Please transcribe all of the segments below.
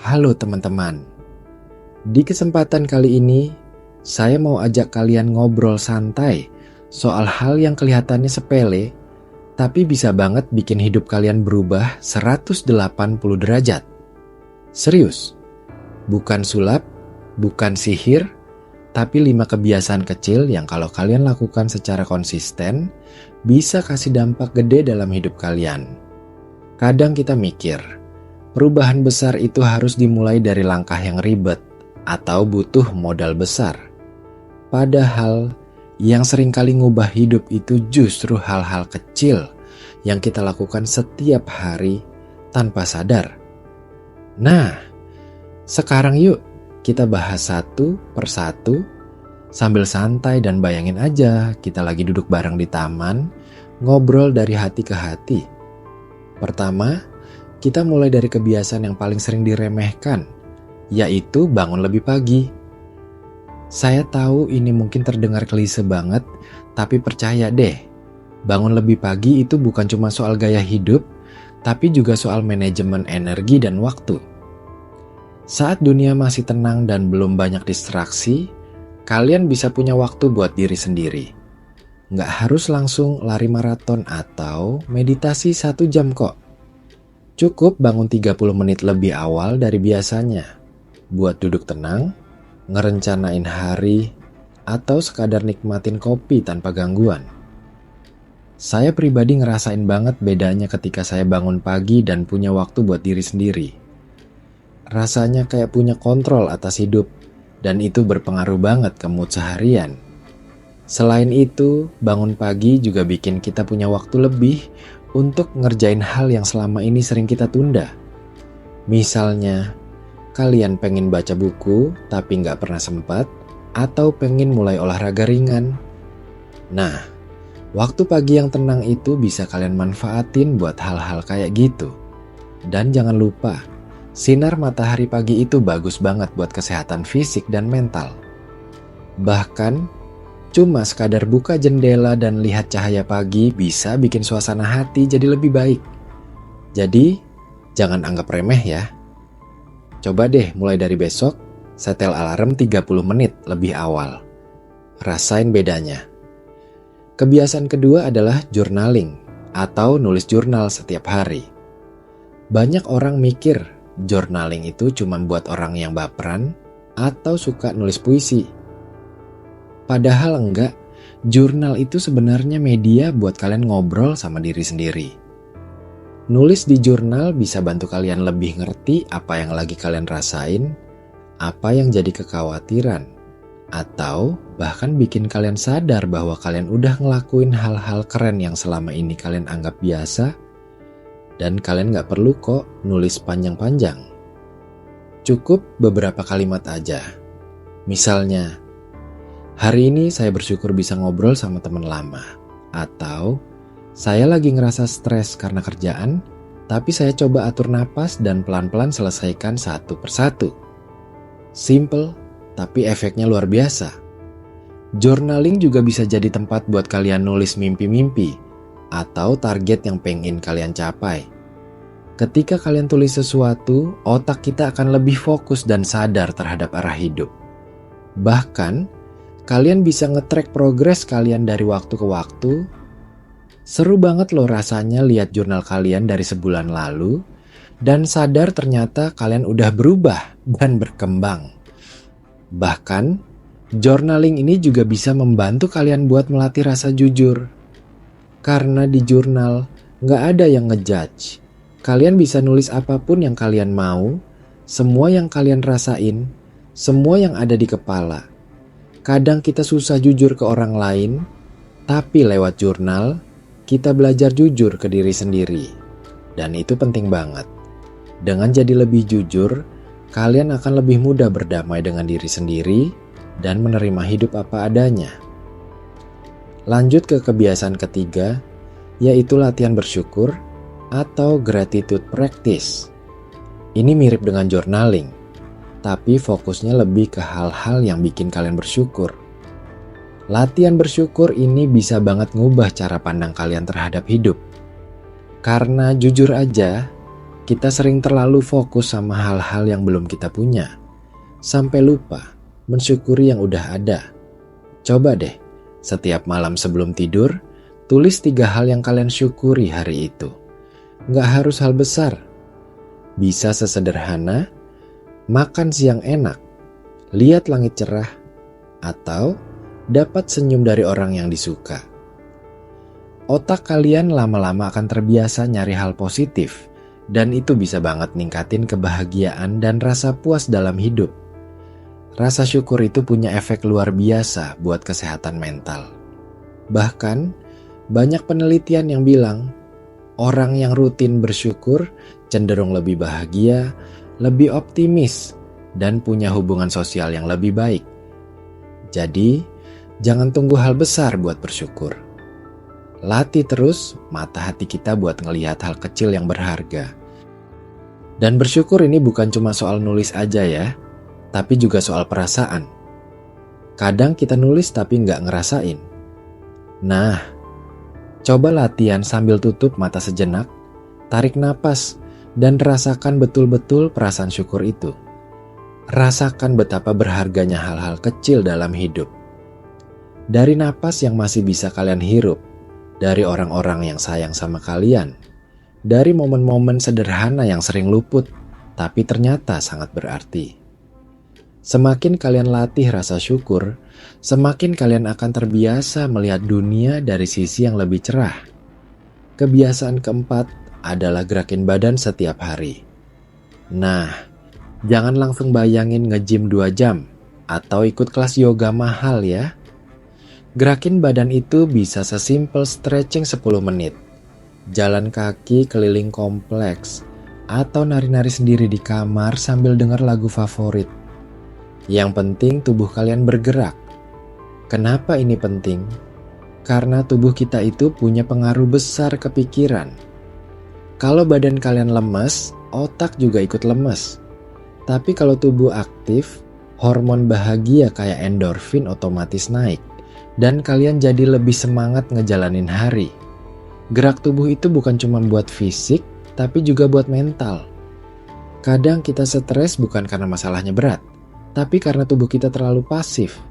Halo teman-teman, di kesempatan kali ini saya mau ajak kalian ngobrol santai soal hal yang kelihatannya sepele tapi bisa banget bikin hidup kalian berubah 180 derajat. Serius, bukan sulap, bukan sihir, tapi 5 kebiasaan kecil yang kalau kalian lakukan secara konsisten bisa kasih dampak gede dalam hidup kalian. Kadang kita mikir, perubahan besar itu harus dimulai dari langkah yang ribet atau butuh modal besar. Padahal yang seringkali ngubah hidup itu justru hal-hal kecil yang kita lakukan setiap hari tanpa sadar. Nah, sekarang yuk kita bahas satu persatu sambil santai dan bayangin aja kita lagi duduk bareng di taman, ngobrol dari hati ke hati. Pertama, kita mulai dari kebiasaan yang paling sering diremehkan, yaitu bangun lebih pagi. Saya tahu ini mungkin terdengar klise banget, tapi percaya deh, bangun lebih pagi itu bukan cuma soal gaya hidup, tapi juga soal manajemen energi dan waktu. Saat dunia masih tenang dan belum banyak distraksi, kalian bisa punya waktu buat diri sendiri. Nggak harus langsung lari maraton atau meditasi 1 jam kok. Cukup bangun 30 menit lebih awal dari biasanya, buat duduk tenang, ngerencanain hari, atau sekadar nikmatin kopi tanpa gangguan. Saya pribadi ngerasain banget bedanya ketika saya bangun pagi dan punya waktu buat diri sendiri. Rasanya kayak punya kontrol atas hidup, dan itu berpengaruh banget ke mood seharian. Selain itu, bangun pagi juga bikin kita punya waktu lebih untuk ngerjain hal yang selama ini sering kita tunda. Misalnya, kalian pengen baca buku tapi nggak pernah sempat, atau pengen mulai olahraga ringan. Nah, waktu pagi yang tenang itu bisa kalian manfaatin buat hal-hal kayak gitu. Dan jangan lupa, sinar matahari pagi itu bagus banget buat kesehatan fisik dan mental. Bahkan, cuma sekadar buka jendela dan lihat cahaya pagi bisa bikin suasana hati jadi lebih baik. Jadi, jangan anggap remeh ya. Coba deh mulai dari besok, setel alarm 30 menit lebih awal. Rasain bedanya. Kebiasaan kedua adalah journaling atau nulis jurnal setiap hari. Banyak orang mikir journaling itu cuma buat orang yang baperan atau suka nulis puisi. Padahal enggak, jurnal itu sebenarnya media buat kalian ngobrol sama diri sendiri. Nulis di jurnal bisa bantu kalian lebih ngerti apa yang lagi kalian rasain, apa yang jadi kekhawatiran, atau bahkan bikin kalian sadar bahwa kalian udah ngelakuin hal-hal keren yang selama ini kalian anggap biasa, dan kalian gak perlu kok nulis panjang-panjang. Cukup beberapa kalimat aja. Misalnya, hari ini saya bersyukur bisa ngobrol sama teman lama. Atau, saya lagi ngerasa stres karena kerjaan, tapi saya coba atur napas dan pelan-pelan selesaikan satu persatu. Simple, tapi efeknya luar biasa. Journaling juga bisa jadi tempat buat kalian nulis mimpi-mimpi atau target yang pengen kalian capai. Ketika kalian tulis sesuatu, otak kita akan lebih fokus dan sadar terhadap arah hidup. Bahkan, kalian bisa nge-track progres kalian dari waktu ke waktu. Seru banget loh rasanya lihat jurnal kalian dari sebulan lalu dan sadar ternyata kalian udah berubah dan berkembang. Bahkan, journaling ini juga bisa membantu kalian buat melatih rasa jujur. Karena di jurnal nggak ada yang ngejudge. Kalian bisa nulis apapun yang kalian mau, semua yang kalian rasain, semua yang ada di kepala. Kadang kita susah jujur ke orang lain, tapi lewat jurnal, kita belajar jujur ke diri sendiri. Dan itu penting banget. Dengan jadi lebih jujur, kalian akan lebih mudah berdamai dengan diri sendiri dan menerima hidup apa adanya. Lanjut ke kebiasaan ketiga, yaitu latihan bersyukur atau gratitude practice. Ini mirip dengan journaling, tapi fokusnya lebih ke hal-hal yang bikin kalian bersyukur. Latihan bersyukur ini bisa banget ngubah cara pandang kalian terhadap hidup. Karena jujur aja, kita sering terlalu fokus sama hal-hal yang belum kita punya, sampai lupa mensyukuri yang udah ada. Coba deh, setiap malam sebelum tidur, tulis 3 hal yang kalian syukuri hari itu. Nggak harus hal besar. Bisa sesederhana, makan siang enak, lihat langit cerah, atau dapat senyum dari orang yang disuka. Otak kalian lama-lama akan terbiasa nyari hal positif, dan itu bisa banget ningkatin kebahagiaan dan rasa puas dalam hidup. Rasa syukur itu punya efek luar biasa buat kesehatan mental. Bahkan, banyak penelitian yang bilang, orang yang rutin bersyukur cenderung lebih bahagia, lebih optimis, dan punya hubungan sosial yang lebih baik. Jadi, jangan tunggu hal besar buat bersyukur. Latih terus mata hati kita buat ngelihat hal kecil yang berharga. Dan bersyukur ini bukan cuma soal nulis aja ya, tapi juga soal perasaan. Kadang kita nulis tapi nggak ngerasain. Nah, coba latihan sambil tutup mata sejenak, tarik napas, dan rasakan betul-betul perasaan syukur itu. Rasakan betapa berharganya hal-hal kecil dalam hidup. Dari napas yang masih bisa kalian hirup, dari orang-orang yang sayang sama kalian, dari momen-momen sederhana yang sering luput, tapi ternyata sangat berarti. Semakin kalian latih rasa syukur, semakin kalian akan terbiasa melihat dunia dari sisi yang lebih cerah. Kebiasaan keempat adalah gerakin badan setiap hari. Nah, jangan langsung bayangin nge-gym 2 jam atau ikut kelas yoga mahal ya. Gerakin badan itu bisa sesimpel stretching 10 menit, jalan kaki keliling kompleks, atau nari-nari sendiri di kamar sambil dengar lagu favorit. Yang penting tubuh kalian bergerak. Kenapa ini penting? Karena tubuh kita itu punya pengaruh besar ke pikiran. Kalau badan kalian lemes, otak juga ikut lemes. Tapi kalau tubuh aktif, hormon bahagia kayak endorfin otomatis naik. Dan kalian jadi lebih semangat ngejalanin hari. Gerak tubuh itu bukan cuma buat fisik, tapi juga buat mental. Kadang kita stres bukan karena masalahnya berat, tapi karena tubuh kita terlalu pasif.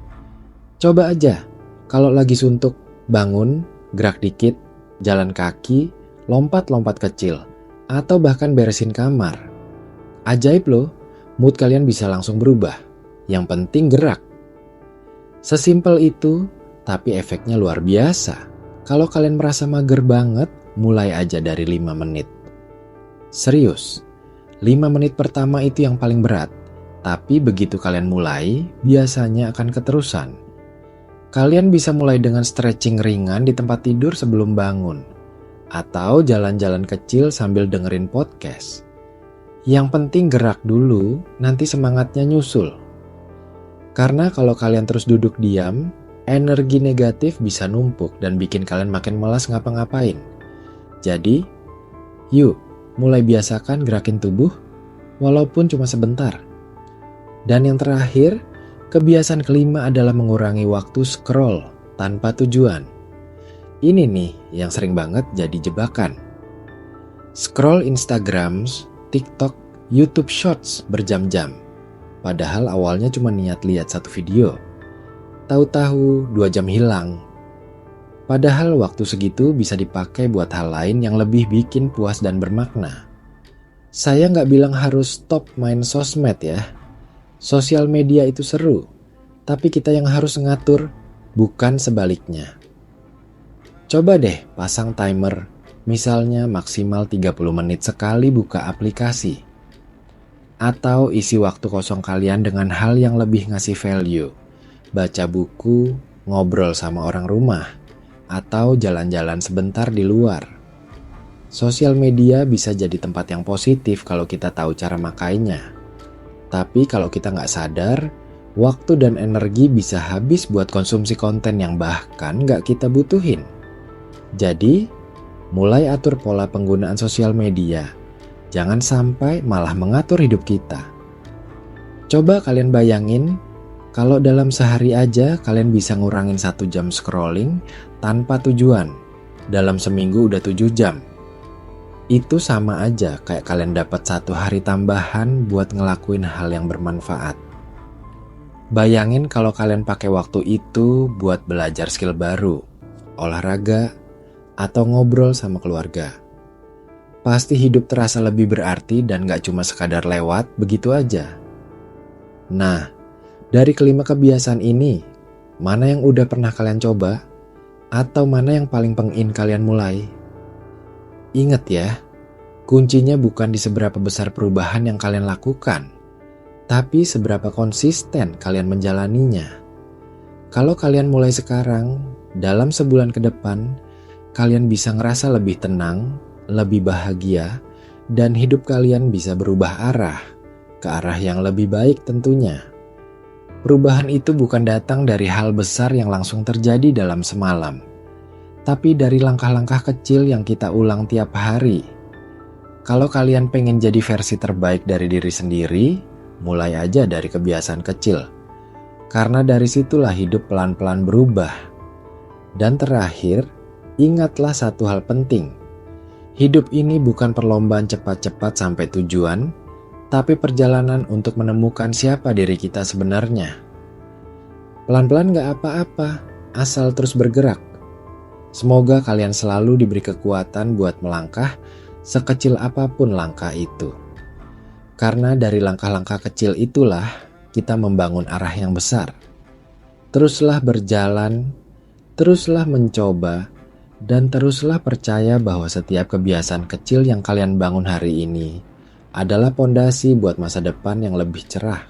Coba aja, kalau lagi suntuk, bangun, gerak dikit, jalan kaki, lompat-lompat kecil, atau bahkan beresin kamar. Ajaib loh, mood kalian bisa langsung berubah. Yang penting gerak. Sesimpel itu, tapi efeknya luar biasa. Kalau kalian merasa mager banget, mulai aja dari 5 menit. Serius, 5 menit pertama itu yang paling berat. Tapi begitu kalian mulai, biasanya akan keterusan. Kalian bisa mulai dengan stretching ringan di tempat tidur sebelum bangun. Atau jalan-jalan kecil sambil dengerin podcast. Yang penting gerak dulu, nanti semangatnya nyusul. Karena kalau kalian terus duduk diam, energi negatif bisa numpuk dan bikin kalian makin malas ngapa-ngapain. Jadi, yuk mulai biasakan gerakin tubuh walaupun cuma sebentar. Dan yang terakhir, kebiasaan kelima adalah mengurangi waktu scroll tanpa tujuan. Ini nih yang sering banget jadi jebakan. Scroll Instagram, TikTok, YouTube Shorts berjam-jam. Padahal awalnya cuma niat lihat satu video. Tahu-tahu 2 jam hilang. Padahal waktu segitu bisa dipakai buat hal lain yang lebih bikin puas dan bermakna. Saya nggak bilang harus stop main sosmed ya. Sosial media itu seru, tapi kita yang harus ngatur, bukan sebaliknya. Coba deh pasang timer, misalnya maksimal 30 menit sekali buka aplikasi. Atau isi waktu kosong kalian dengan hal yang lebih ngasih value. Baca buku, ngobrol sama orang rumah, atau jalan-jalan sebentar di luar. Sosial media bisa jadi tempat yang positif kalau kita tahu cara makainya. Tapi kalau kita nggak sadar, waktu dan energi bisa habis buat konsumsi konten yang bahkan nggak kita butuhin. Jadi, mulai atur pola penggunaan sosial media. Jangan sampai malah mengatur hidup kita. Coba kalian bayangin, kalau dalam sehari aja kalian bisa ngurangin 1 jam scrolling tanpa tujuan. Dalam seminggu udah 7 jam. Itu sama aja kayak kalian dapat 1 hari tambahan buat ngelakuin hal yang bermanfaat. Bayangin kalau kalian pakai waktu itu buat belajar skill baru, olahraga, atau ngobrol sama keluarga. Pasti hidup terasa lebih berarti dan gak cuma sekadar lewat begitu aja. Nah, dari kelima kebiasaan ini, mana yang udah pernah kalian coba? Atau mana yang paling pengen kalian mulai? Ingat ya, kuncinya bukan di seberapa besar perubahan yang kalian lakukan, tapi seberapa konsisten kalian menjalaninya. Kalau kalian mulai sekarang, dalam sebulan ke depan, kalian bisa ngerasa lebih tenang, lebih bahagia, dan hidup kalian bisa berubah arah, ke arah yang lebih baik tentunya. Perubahan itu bukan datang dari hal besar yang langsung terjadi dalam semalam, tapi dari langkah-langkah kecil yang kita ulang tiap hari. Kalau kalian pengen jadi versi terbaik dari diri sendiri, mulai aja dari kebiasaan kecil. Karena dari situlah hidup pelan-pelan berubah. Dan terakhir, ingatlah satu hal penting. Hidup ini bukan perlombaan cepat-cepat sampai tujuan, tapi perjalanan untuk menemukan siapa diri kita sebenarnya. Pelan-pelan gak apa-apa, asal terus bergerak. Semoga kalian selalu diberi kekuatan buat melangkah, sekecil apapun langkah itu. Karena dari langkah-langkah kecil itulah kita membangun arah yang besar. Teruslah berjalan, teruslah mencoba, dan teruslah percaya bahwa setiap kebiasaan kecil yang kalian bangun hari ini adalah pondasi buat masa depan yang lebih cerah.